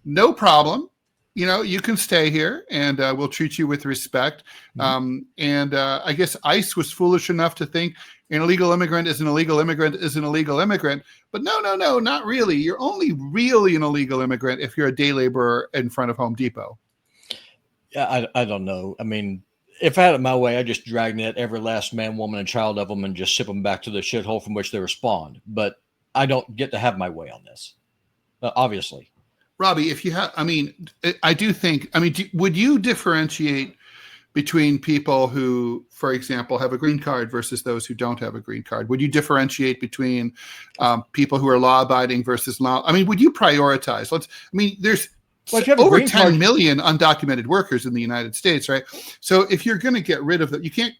no problem. You can stay here and we'll treat you with respect. I guess ICE was foolish enough to think an illegal immigrant is an illegal immigrant is an illegal immigrant. But no, not really. You're only really an illegal immigrant if you're a day laborer in front of Home Depot. Yeah, I don't know. I mean, if I had it my way, I'd just dragnet every last man, woman, and child of them and just ship them back to the shithole from which they were spawned. But I don't get to have my way on this, obviously. Robby, if you have, I do think, would you differentiate between people who, for example, have a green card versus those who don't have a green card? Would you differentiate between people who are law-abiding versus would you prioritize? There's over 10 million undocumented workers in the United States, right? So if you're going to get rid of them, you can't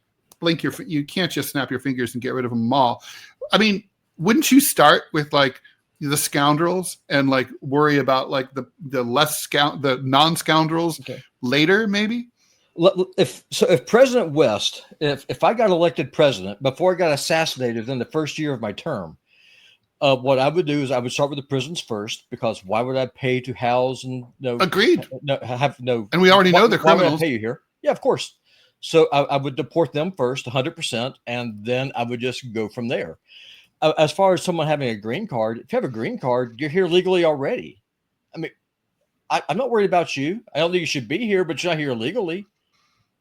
you can't just snap your fingers and get rid of them all. Wouldn't you start with the scoundrels and worry about the non-scoundrels later, maybe? If President West, if I got elected president before I got assassinated within the first year of my term, what I would do is I would start with the prisons first, because why would I pay to house and agreed have no? And we already know the criminals. Why would I pay you here? Yeah, of course. So I would deport them first, 100%, and then I would just go from there. As far as someone having a green card, if you have a green card, you're here legally already. I'm not worried about you. I don't think you should be here, but you're not here illegally.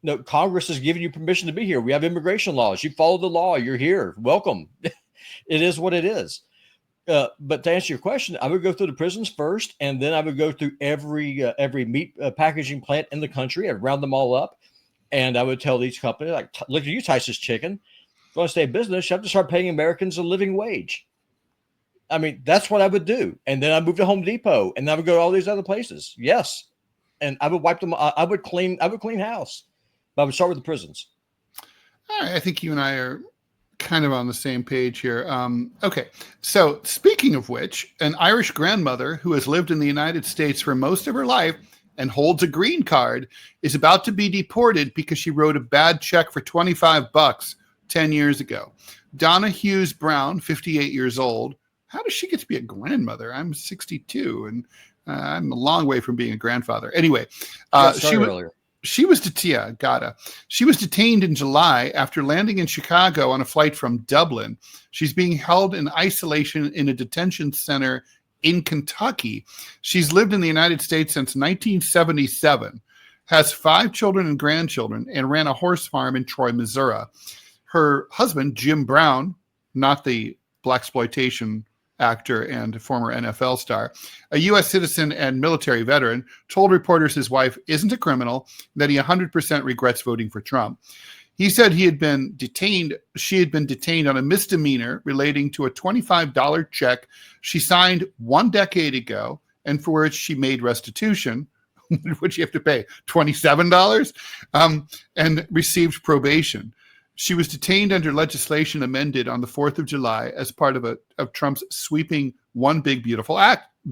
No, Congress has given you permission to be here. We have immigration laws. You follow the law. You're here. Welcome. It is what it is. But to answer your question, I would go through the prisons first, and then I would go through every meat packaging plant in the country. I'd round them all up, and I would tell each company, look at you, Tyson's Chicken. If you want to stay in business, you have to start paying Americans a living wage. I mean, that's what I would do. And then I moved to Home Depot, and I would go to all these other places. Yes. And I would wipe them. I would clean house, but I would start with the prisons. All right, I think you and I are kind of on the same page here. Okay, so speaking of which, an Irish grandmother who has lived in the United States for most of her life and holds a green card is about to be deported because she wrote a bad check for $25 10 years ago. Donna Hughes Brown, 58 years old. How does she get to be a grandmother? I'm 62, and I'm a long way from being a grandfather. Anyway, she was detained in July after landing in Chicago on a flight from Dublin. She's being held in isolation in a detention center in Kentucky. She's lived in the United States since 1977, has 5 children and grandchildren, and ran a horse farm in Troy, Missouri. Her husband, Jim Brown, not the blaxploitation actor and former NFL star, a U.S. citizen and military veteran, told reporters his wife isn't a criminal, that he 100% regrets voting for Trump. He said she had been detained on a misdemeanor relating to a $25 check she signed 1 decade ago and for which she made restitution, which you have to pay $27, and received probation. She was detained under legislation amended on the 4th of July as part of Trump's sweeping One Big Beautiful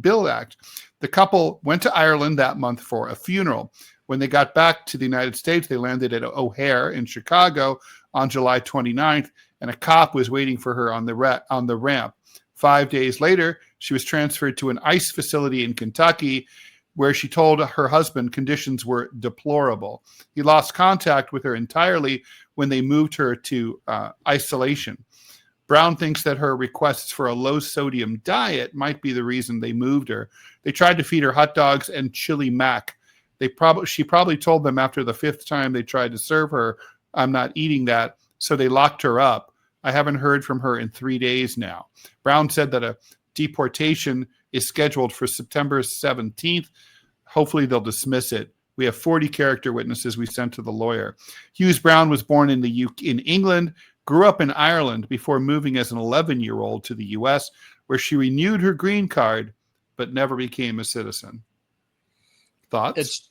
Bill Act. The couple went to Ireland that month for a funeral. When they got back to the United States, they landed at O'Hare in Chicago on July 29th, and a cop was waiting for her on the ramp. 5 days later, she was transferred to an ICE facility in Kentucky, where she told her husband conditions were deplorable. He lost contact with her entirely when they moved her to isolation. Brown thinks that her requests for a low-sodium diet might be the reason they moved her. They tried to feed her hot dogs and chili mac. She probably told them after the 5th time they tried to serve her, "I'm not eating that," so they locked her up. I haven't heard from her in 3 days now. Brown said that a deportation is scheduled for September 17th. Hopefully they'll dismiss it. We have 40 character witnesses we sent to the lawyer. Hughes Brown was born in England, grew up in Ireland before moving as an 11-year-old to the U.S., where she renewed her green card but never became a citizen. Thoughts?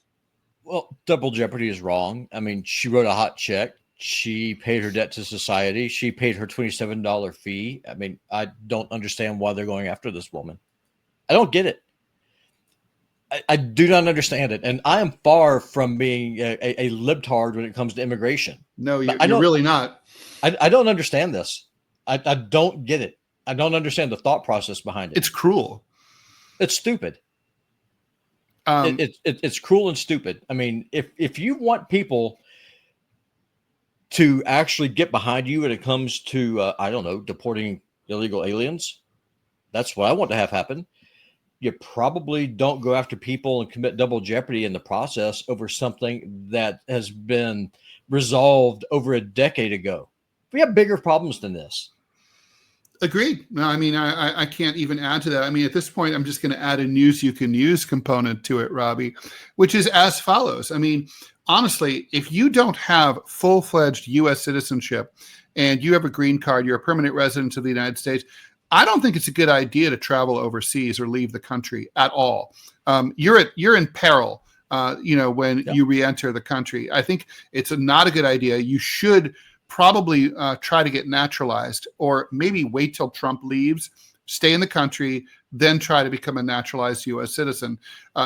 Double jeopardy is wrong. I mean, she wrote a hot check. She paid her debt to society. She paid her $27 fee. I mean, I don't understand why they're going after this woman. I don't get it. I do not understand it. And I am far from being a libtard when it comes to immigration. No, you're really not. I don't understand this. I don't get it. I don't understand the thought process behind it. It's cruel. It's stupid. It's cruel and stupid. I mean, if you want people to actually get behind you when it comes to, deporting illegal aliens, that's what I want to have happen. You probably don't go after people and commit double jeopardy in the process over something that has been resolved over a decade ago. We have bigger problems than this. Agreed. No, I mean, I can't even add to that. I mean, at this point, I'm just going to add a news you can use component to it, Robby, which is as follows. I mean, honestly, if you don't have full-fledged U.S. citizenship and you have a green card, you're a permanent resident of the United States, I don't think it's a good idea to travel overseas or leave the country at all. You're in peril, when you re-enter the country. I think it's not a good idea. You should probably try to get naturalized, or maybe wait till Trump leaves, stay in the country, then try to become a naturalized U.S. citizen.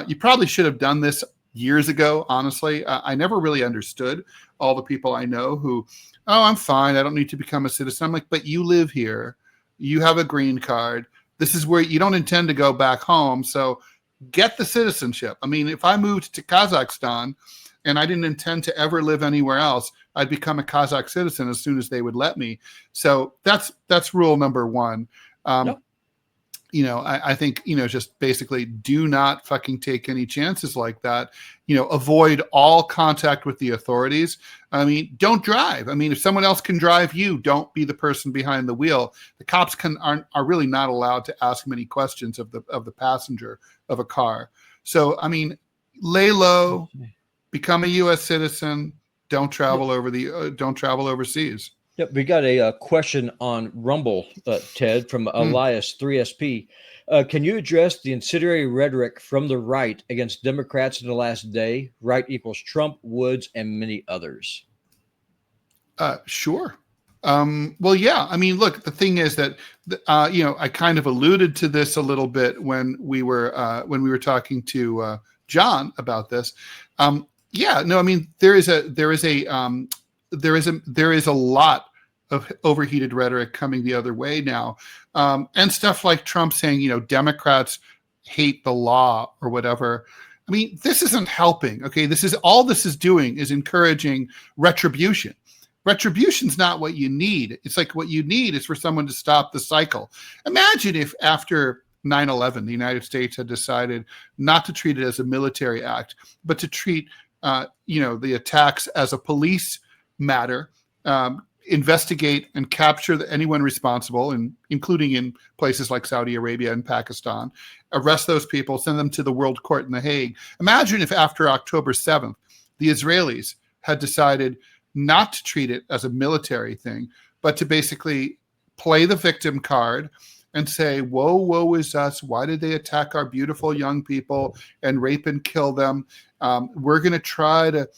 You probably should have done this years ago, honestly. I never really understood all the people I know who, I'm fine, I don't need to become a citizen. I'm like, but you live here. You have a green card. This is where you don't intend to go back home. So get the citizenship. I mean, if I moved to Kazakhstan and I didn't intend to ever live anywhere else, I'd become a Kazakh citizen as soon as they would let me. So that's rule number one. Yep. I think, just basically do not fucking take any chances like that. Avoid all contact with the authorities. I mean, don't drive. I mean, if someone else can drive you, don't be the person behind the wheel. The cops are really not allowed to ask many questions of the passenger of a car. So, I mean, lay low, become a U.S. citizen. Don't travel overseas. Yep, we got a question on Rumble, Ted, from Elias 3SP. Can you address the incendiary rhetoric from the right against Democrats in the last day? Right equals Trump, Woods, and many others. Sure. Well, yeah. I mean, look, the thing is that I kind of alluded to this a little bit when we were talking to John about this. Yeah. No. I mean, there is a lot of overheated rhetoric coming the other way now, and stuff like Trump saying, Democrats hate the law or whatever. I mean, this isn't helping. Okay, this is doing is encouraging retribution. Retribution's not what you need. It's like what you need is for someone to stop the cycle. Imagine if after 9/11, the United States had decided not to treat it as a military act, but to treat the attacks as a police matter, investigate and capture anyone responsible, including in places like Saudi Arabia and Pakistan, arrest those people, send them to the World Court in The Hague. Imagine if after October 7th, the Israelis had decided not to treat it as a military thing, but to basically play the victim card and say, woe is us. Why did they attack our beautiful young people and rape and kill them? We're going to try to,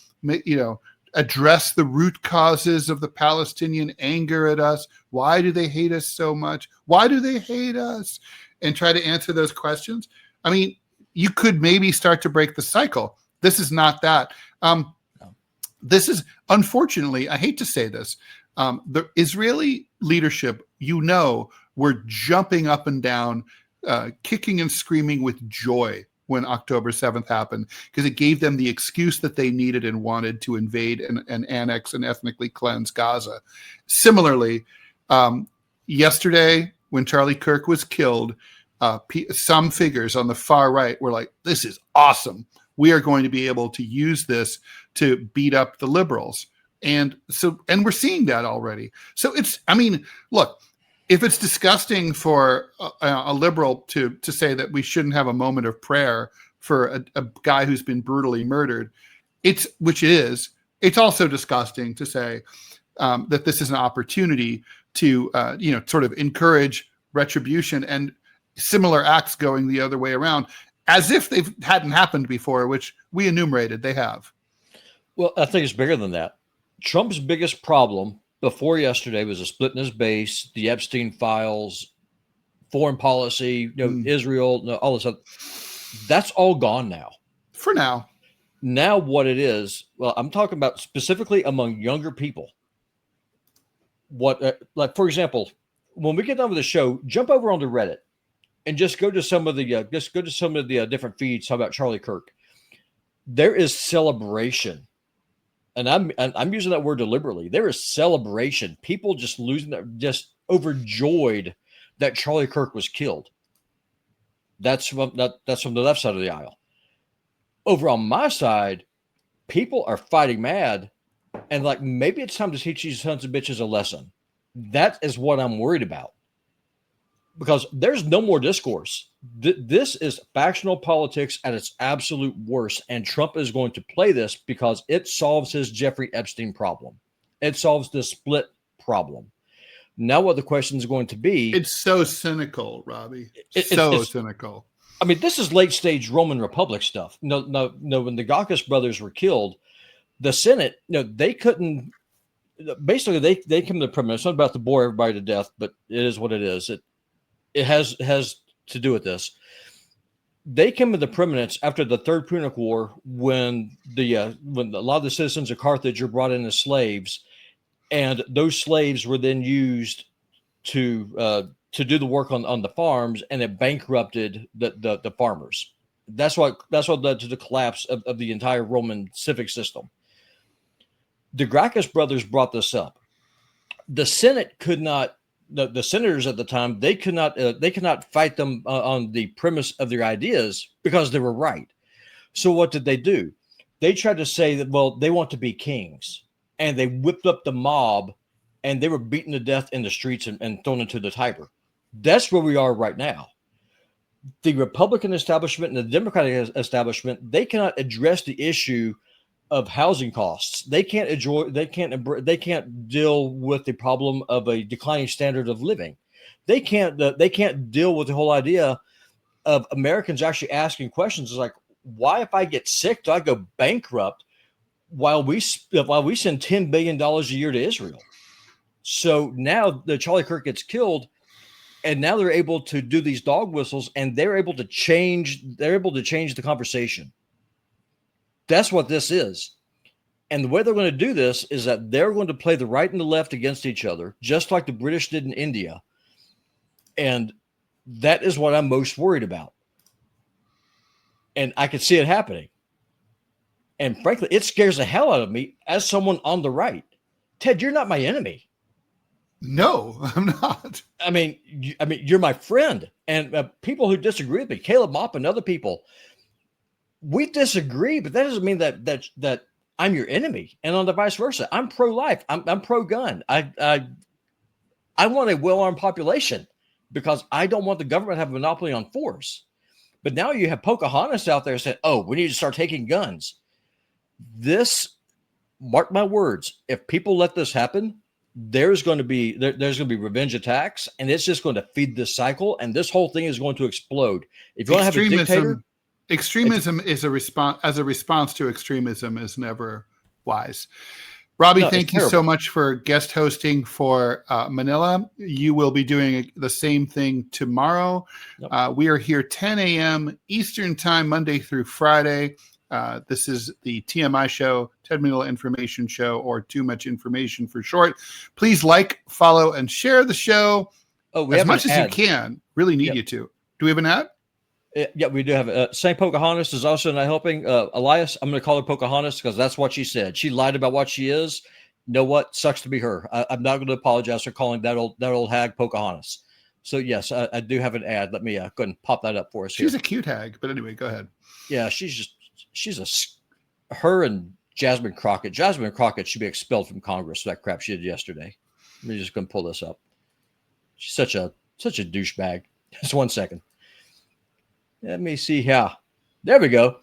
address the root causes of the Palestinian anger at us. Why do they hate us so much? Why do they hate us? And try to answer those questions. I mean, you could maybe start to break the cycle. This is not that. This is, unfortunately, I hate to say this, the Israeli leadership, were jumping up and down, kicking and screaming with joy when October 7th happened, because it gave them the excuse that they needed and wanted to invade and annex and ethnically cleanse Gaza. Similarly, yesterday, when Charlie Kirk was killed, some figures on the far right were like, this is awesome. We are going to be able to use this to beat up the liberals. And we're seeing that already. So look, if it's disgusting for a liberal to say that we shouldn't have a moment of prayer for a guy who's been brutally murdered, it's also disgusting to say that this is an opportunity to, sort of encourage retribution and similar acts going the other way around, as if they hadn't happened before, which we enumerated they have. Well, I think it's bigger than that. Trump's biggest problem before yesterday was a split in his base, the Epstein files, foreign policy, Israel, all this stuff. That's all gone now. For now. Now what it is, well, I'm talking about specifically among younger people. What, like, for example, when we get done with the show, jump over onto Reddit and just go to some of the different feeds. Talk about Charlie Kirk. There is celebration, and I'm using that word deliberately. There is celebration. People just just overjoyed that Charlie Kirk was killed. That's from the left side of the aisle. Over on my side, people are fighting mad, and like, maybe it's time to teach these sons of bitches a lesson. That is what I'm worried about. Because there's no more discourse. This is factional politics at its absolute worst, and Trump is going to play this because it solves his Jeffrey Epstein problem. It solves the split problem. Now what the question is going to be... It's so cynical, Robby. It's cynical. I mean, this is late-stage Roman Republic stuff. No, when the Gakis brothers were killed, the Senate, they couldn't... Basically, they come to the premise. It's not about to bore everybody to death, but it is what it is. It has to do with this. They came into prominence after the Third Punic War, when a lot of the citizens of Carthage were brought in as slaves, and those slaves were then used to do the work on the farms, and it bankrupted the farmers. That's what led to the collapse of the entire Roman civic system. The Gracchus brothers brought this up. The Senate could not. The senators at the time, they could not fight them on the premise of their ideas because they were right. So what did they do? They tried to say that, well, they want to be kings, and they whipped up the mob, and they were beaten to death in the streets and thrown into the Tiber. That's where we are right now. The Republican establishment and the Democratic establishment, they cannot address the issue of housing costs. They can't deal with the problem of a declining standard of living. They can't deal with the whole idea of Americans actually asking questions. It's like, why, if I get sick, do I go bankrupt while we send $10 billion a year to Israel? So now the Charlie Kirk gets killed, and now they're able to do these dog whistles, and they're able to change the conversation. That's what this is. And the way they're going to do this is that they're going to play the right and the left against each other, just like the British did in India. And that is what I'm most worried about. And I can see it happening. And frankly, it scares the hell out of me as someone on the right. Ted, you're not my enemy. No, I'm not. I mean, you're my friend. And people who disagree with me, Caleb Mopp and other people, we disagree, but that doesn't mean that I'm your enemy. And on the vice versa, I'm pro-life. I'm pro-gun. I want a well-armed population because I don't want the government to have a monopoly on force. But now you have Pocahontas out there saying, "Oh, we need to start taking guns." This, mark my words, if people let this happen, there's going to be revenge attacks, and it's just going to feed this cycle, and this whole thing is going to explode. If you want to have a dictator, extremism is a response to extremism is never wise. Robby, thank you so much for guest hosting for Manila. You will be doing the same thing tomorrow. Yep. We are here 10 a.m. Eastern time, Monday through Friday. This is the TMI Show, Ted Manila Information Show, or Too Much Information for short. Please like, follow, and share the show as much as you can. Really need you to. Do we have an ad? Yeah, we do have St. Pocahontas is also not helping. Elias, I'm going to call her Pocahontas because that's what she said. She lied about what she is. You know what? Sucks to be her. I'm not going to apologize for calling that old hag Pocahontas. So yes, I do have an ad. Let me go ahead and pop that up for us. She's a cute hag, but anyway, go ahead. Yeah, her and Jasmine Crockett. Jasmine Crockett should be expelled from Congress for that crap she did yesterday. Let me just go and pull this up. She's such a douchebag. Just 1 second. Let me see here. There we go.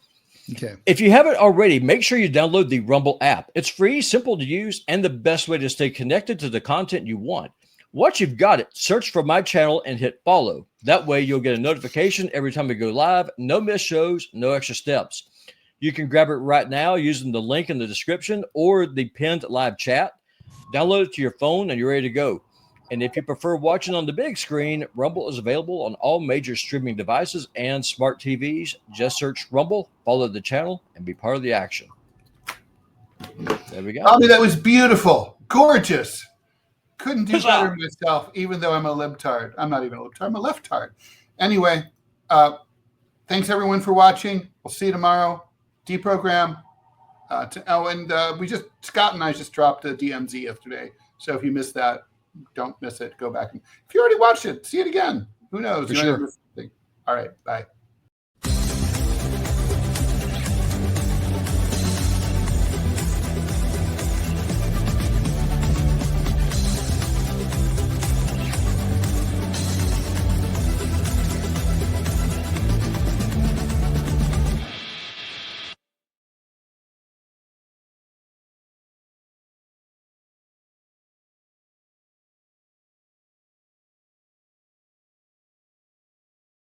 Okay. If you haven't already, make sure you download the Rumble app. It's free, simple to use, and the best way to stay connected to the content you want. Once you've got it, search for my channel and hit follow. That way you'll get a notification every time we go live. No missed shows, no extra steps. You can grab it right now using the link in the description or the pinned live chat. Download it to your phone and you're ready to go. And if you prefer watching on the big screen, Rumble is available on all major streaming devices and smart TVs. Just search Rumble, follow the channel, and be part of the action. There we go. Robby, that was beautiful. Gorgeous. Couldn't do better myself, even though I'm a libtard. I'm not even a libtard. I'm a leftard. Anyway, thanks, everyone, for watching. We'll see you tomorrow. Deprogram. Scott and I just dropped a DMZ yesterday. So if you missed that, don't miss it. Go back. If you already watched it, see it again. Who knows? For sure. All right. Bye.